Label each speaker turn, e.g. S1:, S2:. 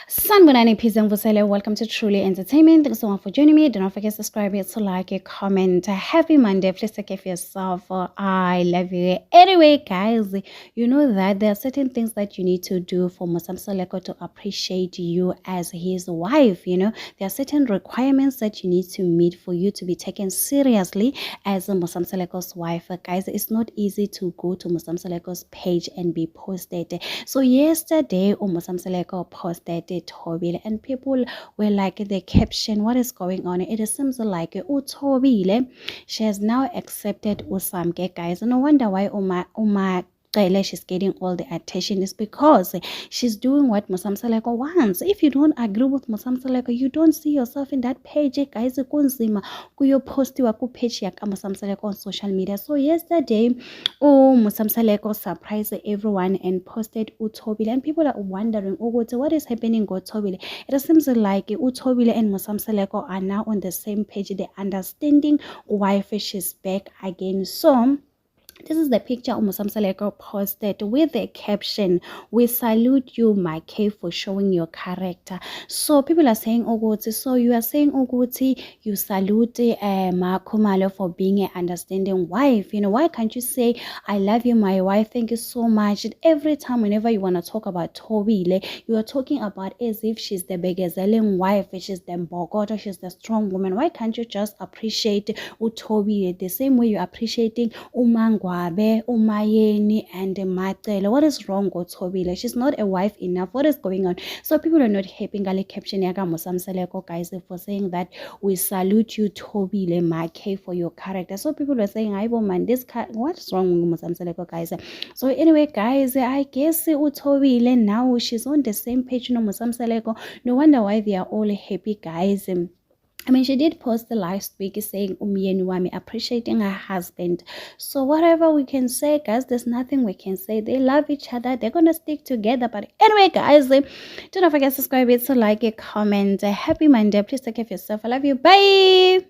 S1: Sanbonani peace and Vusele. Welcome to Truly Entertainment. Thanks so much for joining me. Do not forget to subscribe, to like, a comment. Happy Monday. Please take care of yourself. I love you. Anyway, guys, you know that there are certain things that you need to do for Mosamseleko to appreciate you as his wife. You know, there are certain requirements that you need to meet for you to be taken seriously as Mosamseleko's wife. Guys, it's not easy to go to Mosamseleko's page and be posted. So yesterday, Mosamseleko posted Thobile, and people were like, the caption, what is going on? It seems like Thobile, she has now accepted Usamke, guys. No wonder why Uma she's getting all the attention is because she's doing what Mosamseleko wants. If you don't agree with Mosamseleko, you don't see yourself in that page, guys. Kunzima kuyo postiwa ku page ya Mosamseleko on social media. So yesterday, Mosamseleko surprised everyone and posted Uthobile, and people are wondering, what is happening with Uthobile? It seems like Uthobile and Mosamseleko are now on the same page. They're understanding why she's back again. So this is the picture Mosamseleko posted with the caption, "We salute you, my K, for showing your character." So people are saying, Oguti, so you are saying, Oguti, you salute Ma Khumalo for being an understanding wife. You know, why can't you say, "I love you, my wife, thank you so much"? Every time, whenever you want to talk about Thobile, you are talking about as if she's the begezeling wife, she's the mbogoto, she's the strong woman. Why can't you just appreciate Thobile the same way you're appreciating Umangwa, Umayeni, and Matele? What is wrong with Thobile? She's not a wife enough. What is going on? So people are not happy. Gali caption yaga Mosamseleko, guys, for saying that we salute you, Thobile, my K, for your character. So people are saying, "I man, this what's wrong with Mosamseleko, guys?" So anyway, guys, I guess Thobile now she's on the same page, no Mosamseleko. No wonder why they are all happy, guys. I mean, she did post the last week saying Umyeni Wami appreciating her husband. So whatever we can say, guys, there's nothing we can say. They love each other. They're gonna stick together. But anyway, guys, do not forget to subscribe, to like, a comment. Happy Monday. Please take care of yourself. I love you. Bye.